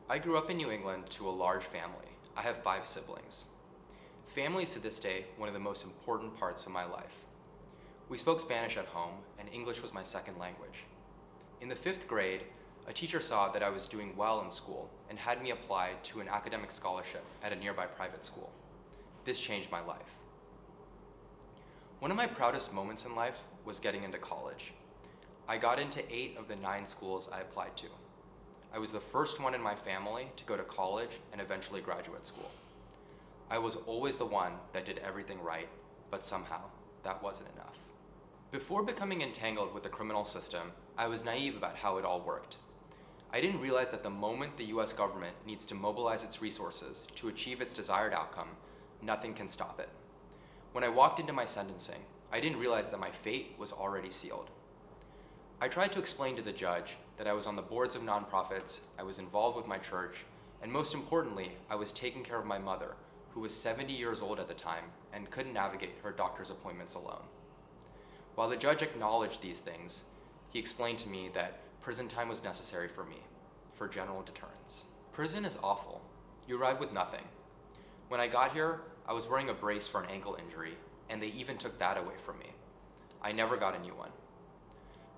I grew up in New England to a large family. I have 5 siblings. Family is to this day one of the most important parts of my life. We spoke Spanish at home, and English was my second language. In the 5th grade, a teacher saw that I was doing well in school and had me apply to an academic scholarship at a nearby private school. This changed my life. One of my proudest moments in life was getting into college. I got into 8 of the 9 schools I applied to. I was the first one in my family to go to college and eventually graduate school. I was always the one that did everything right, but somehow that wasn't enough. Before becoming entangled with the criminal system, I was naive about how it all worked. I didn't realize that the moment the US government needs to mobilize its resources to achieve its desired outcome, nothing can stop it. When I walked into my sentencing, I didn't realize that my fate was already sealed. I tried to explain to the judge that I was on the boards of nonprofits, I was involved with my church, and most importantly, I was taking care of my mother, who was 70 years old at the time and couldn't navigate her doctor's appointments alone. While the judge acknowledged these things, he explained to me that prison time was necessary for me, for general deterrence. Prison is awful. You arrive with nothing. When I got here, I was wearing a brace for an ankle injury, and they even took that away from me. I never got a new one.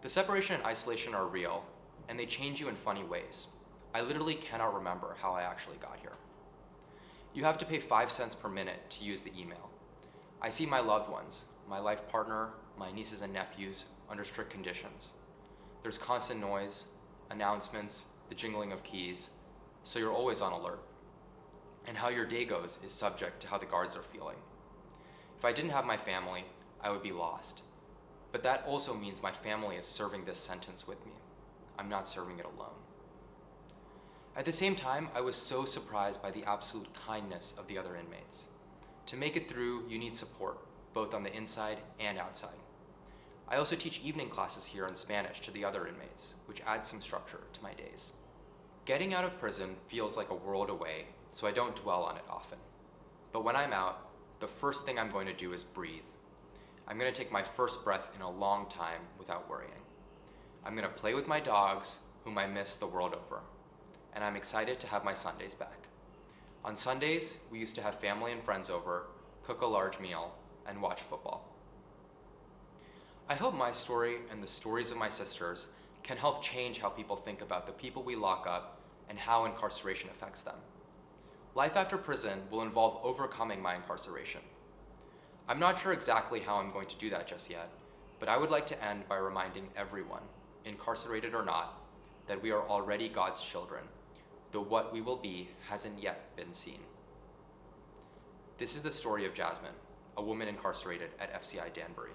The separation and isolation are real, and they change you in funny ways. I literally cannot remember how I actually got here. You have to pay 5 cents per minute to use the email. I see my loved ones, my life partner, my nieces and nephews, under strict conditions. There's constant noise, announcements, the jingling of keys, so you're always on alert. And how your day goes is subject to how the guards are feeling. If I didn't have my family, I would be lost. But that also means my family is serving this sentence with me. I'm not serving it alone. At the same time, I was so surprised by the absolute kindness of the other inmates. To make it through, you need support, both on the inside and outside. I also teach evening classes here in Spanish to the other inmates, which adds some structure to my days. Getting out of prison feels like a world away, so I don't dwell on it often. But when I'm out, the first thing I'm going to do is breathe. I'm going to take my first breath in a long time without worrying. I'm going to play with my dogs, whom I miss the world over. And I'm excited to have my Sundays back. On Sundays, we used to have family and friends over, cook a large meal, and watch football. I hope my story and the stories of my sisters can help change how people think about the people we lock up and how incarceration affects them. Life after prison will involve overcoming my incarceration. I'm not sure exactly how I'm going to do that just yet, but I would like to end by reminding everyone, incarcerated or not, that we are already God's children, though what we will be hasn't yet been seen. This is the story of Jasmin, a woman incarcerated at FCI Danbury.